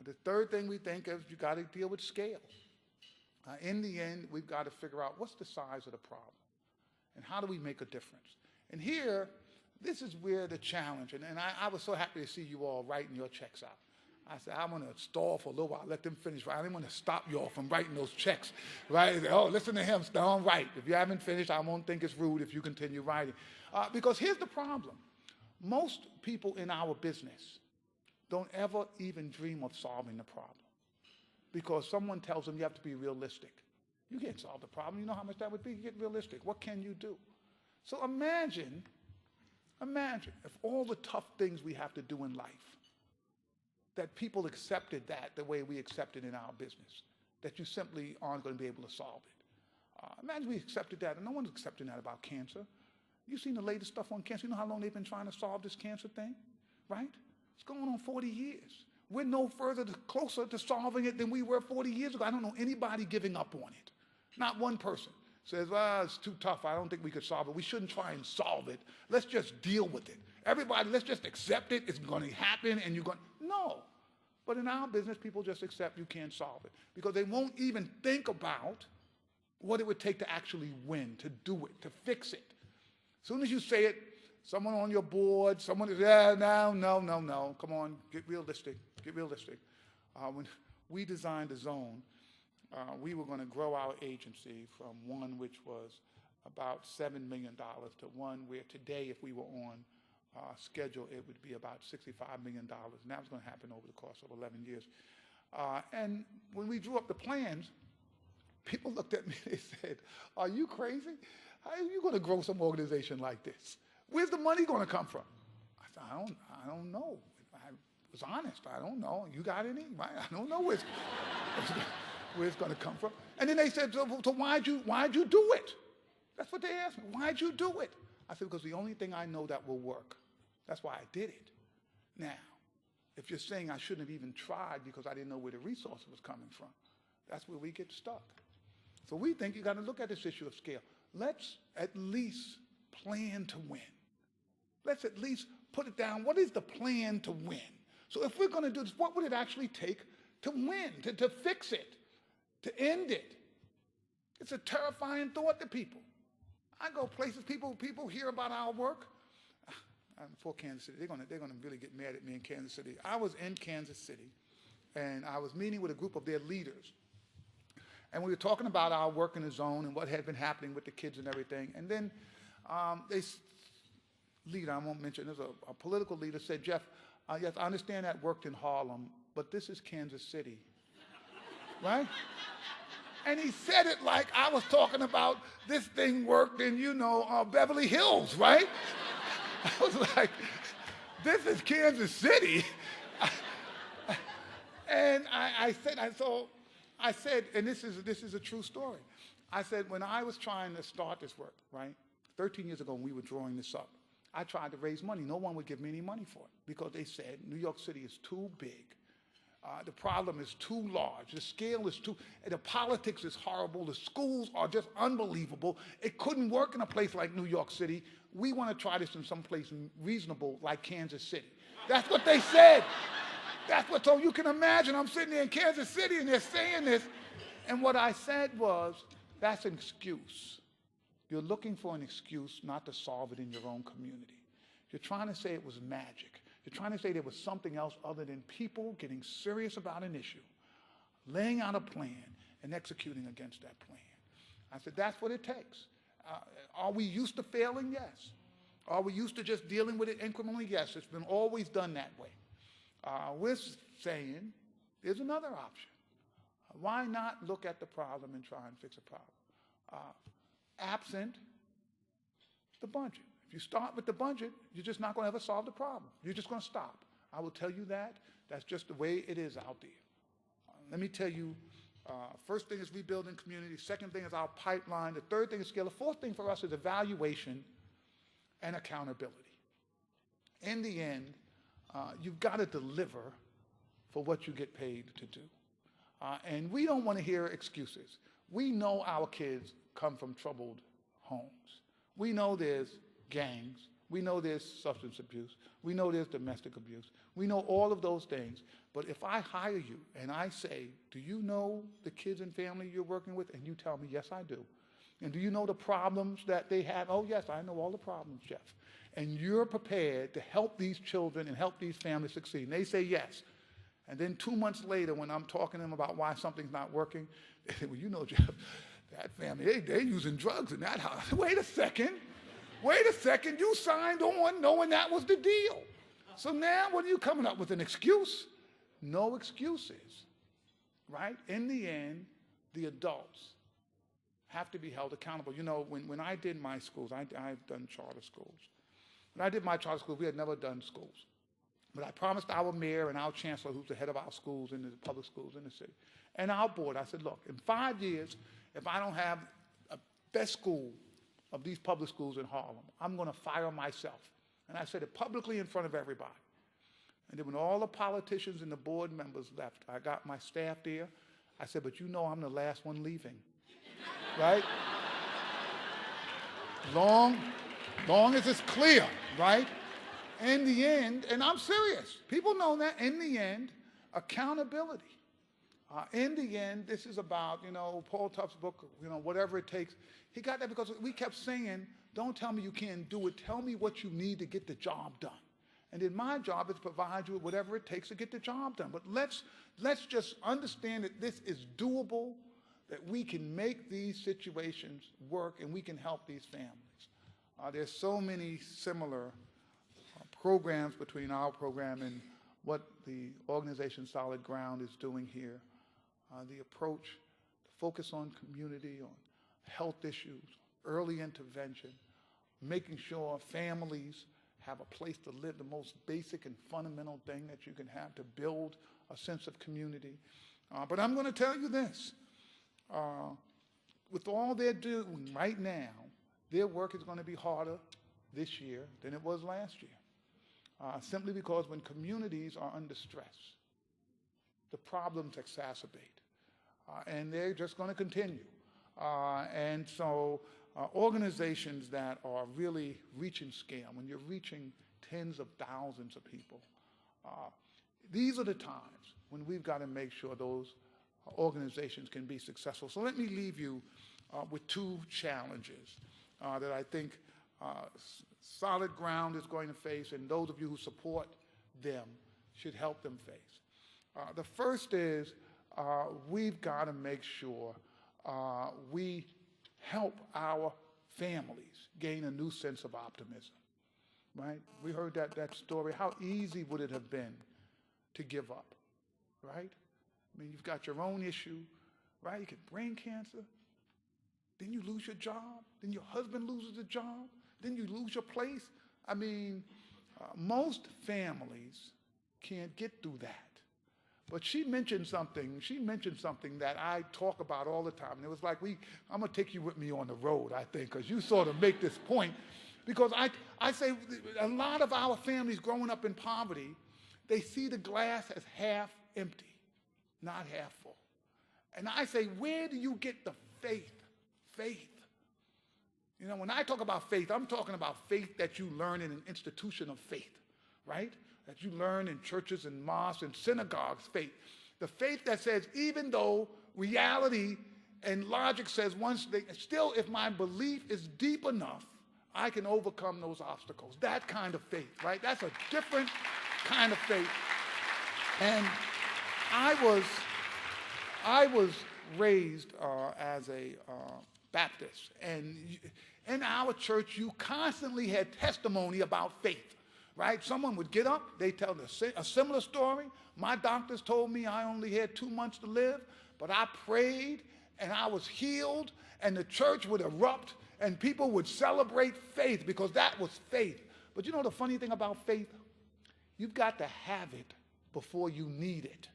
The third thing we think is you got to deal with scale. In the end, we've got to figure out what's the size of the problem and how do we make a difference. And here, this is where the challenge, and I was so happy to see you all writing your checks out. I said, I'm going to stall for a little while, let them finish. I didn't want to stop you all from writing those checks, right? Oh, listen to him, don't write. If you haven't finished, I won't think it's rude if you continue writing. Because here's the problem. Most people in our business don't ever even dream of solving the problem because someone tells them you have to be realistic. You can't solve the problem. You know how much that would be? Get realistic. What can you do? So imagine if all the tough things we have to do in life, that people accepted that the way we accept it in our business, that you simply aren't going to be able to solve it. Imagine we accepted that, and no one's accepting that about cancer. You've seen the latest stuff on cancer. You know how long they've been trying to solve this cancer thing, right? It's going on 40 years. We're no closer to solving it than we were 40 years ago. I don't know anybody giving up on it. Not one person says, well, it's too tough. I don't think we could solve it. We shouldn't try and solve it. Let's just deal with it. Everybody, let's just accept it. It's going to happen, and you're going to... No. But in our business, people just accept you can't solve it because they won't even think about what it would take to actually win, to do it, to fix it. As soon as you say it, someone on your board, someone is, no, come on, get realistic, get realistic. When we designed the zone, we were going to grow our agency from one which was about $7 million to one where today, if we were on schedule, it would be about $65 million, and that was going to happen over the course of 11 years. And when we drew up the plans, people looked at me and they said, are you crazy? How are you going to grow some organization like this? Where's the money going to come from? I said, I don't know. I was honest. I don't know. You got any? I don't know where it's going to come from. And then they said, so why'd you do it? That's what they asked me. Why'd you do it? I said, because the only thing I know that will work. That's why I did it. Now, if you're saying I shouldn't have even tried because I didn't know where the resource was coming from, that's where we get stuck. So we think you got to look at this issue of scale. Let's at least plan to win. Let's at least put it down. What is the plan to win? So if we're going to do this, what would it actually take to win, to fix it, to end it? It's a terrifying thought to people. I go places, people hear about our work. I'm for Kansas City. They're gonna really get mad at me in Kansas City. I was in Kansas City, and I was meeting with a group of their leaders. And we were talking about our work in the zone and what had been happening with the kids and everything. And then leader, I won't mention, there's a political leader said, Jeff, yes, I understand that worked in Harlem, but this is Kansas City, right? And he said it like I was talking about this thing worked in, Beverly Hills, right? I was like, this is Kansas City. And I said, and this is a true story. I said, when I was trying to start this work, right, 13 years ago when we were drawing this up, I tried to raise money. No one would give me any money for it because they said New York City is too big. The problem is too large. The scale is the politics is horrible. The schools are just unbelievable. It couldn't work in a place like New York City. We want to try this in some place reasonable like Kansas City. That's what they said. So you can imagine I'm sitting there in Kansas City and they're saying this. And what I said was, that's an excuse. You're looking for an excuse not to solve it in your own community. You're trying to say it was magic. You're trying to say there was something else other than people getting serious about an issue, laying out a plan, and executing against that plan. I said, that's what it takes. Are we used to failing? Yes. Are we used to just dealing with it incrementally? Yes. It's been always done that way. We're saying there's another option. Why not look at the problem and try and fix a problem? Absent the budget. If you start with the budget, you're just not going to ever solve the problem. You're just going to stop. I will tell you that. That's just the way it is out there. Let me tell you, first thing is rebuilding community. Second thing is our pipeline. The third thing is scale. The fourth thing for us is evaluation and accountability. In the end, you've got to deliver for what you get paid to do. And we don't want to hear excuses. We know our kids come from troubled homes. We know there's gangs. We know there's substance abuse. We know there's domestic abuse. We know all of those things. But if I hire you and I say, do you know the kids and family you're working with? And you tell me, yes, I do. And do you know the problems that they have? Oh, yes, I know all the problems, Jeff. And you're prepared to help these children and help these families succeed. And they say yes. And then 2 months later, when I'm talking to them about why something's not working, they say, well, you know, Jeff, that family, they're using drugs in that house. Wait a second, you signed on knowing that was the deal. So now what are you coming up with, an excuse? No excuses, right? In the end, the adults have to be held accountable. You know, when I did my schools, I've done charter schools. When I did my charter schools, we had never done schools. But I promised our mayor and our chancellor, who's the head of our schools in the public schools in the city, and our board, I said, look, in 5 years, if I don't have a best school of these public schools in Harlem, I'm going to fire myself. And I said it publicly in front of everybody. And then when all the politicians and the board members left, I got my staff there. I said, but you know I'm the last one leaving, right? Long as it's clear, right? In the end, and I'm serious, people know that, in the end, accountability. In the end, this is about, you know, Paul Tuff's book, you know, whatever it takes. He got that because we kept saying, don't tell me you can't do it, tell me what you need to get the job done. And then my job is to provide you with whatever it takes to get the job done. But let's just understand that this is doable, that we can make these situations work and we can help these families. There's so many similar programs between our program and what the organization Solid Ground is doing here. The approach, the focus on community, on health issues, early intervention, making sure families have a place to live, the most basic and fundamental thing that you can have to build a sense of community. But I'm going to tell you this. With all they're doing right now, their work is going to be harder this year than it was last year. Simply because when communities are under stress, the problems exacerbate. And they're just going to continue. And so organizations that are really reaching scale, when you're reaching tens of thousands of people, these are the times when we've got to make sure those organizations can be successful. So let me leave you with two challenges that I think Solid Ground is going to face, and those of you who support them should help them face. The first is we've got to make sure we help our families gain a new sense of optimism, right? We heard that story. How easy would it have been to give up, right? I mean, you've got your own issue, right? You get brain cancer, then you lose your job, then your husband loses a job, then you lose your place. I mean, most families can't get through that. But she mentioned something that I talk about all the time. And it was like, I'm going to take you with me on the road, I think, because you sort of make this point. Because I say a lot of our families growing up in poverty, they see the glass as half empty, not half full. And I say, where do you get the faith? Faith. You know, when I talk about faith, I'm talking about faith that you learn in an institution of faith, right? That you learn in churches and mosques and synagogues, faith. The faith that says, even though reality and logic says still if my belief is deep enough, I can overcome those obstacles. That kind of faith, right? That's a different kind of faith. And I was raised as a Baptist, and in our church, you constantly had testimony about faith, right? Someone would get up, they tell a similar story. My doctors told me I only had 2 months to live, but I prayed and I was healed, and the church would erupt and people would celebrate faith because that was faith. But you know the funny thing about faith? You've got to have it before you need it.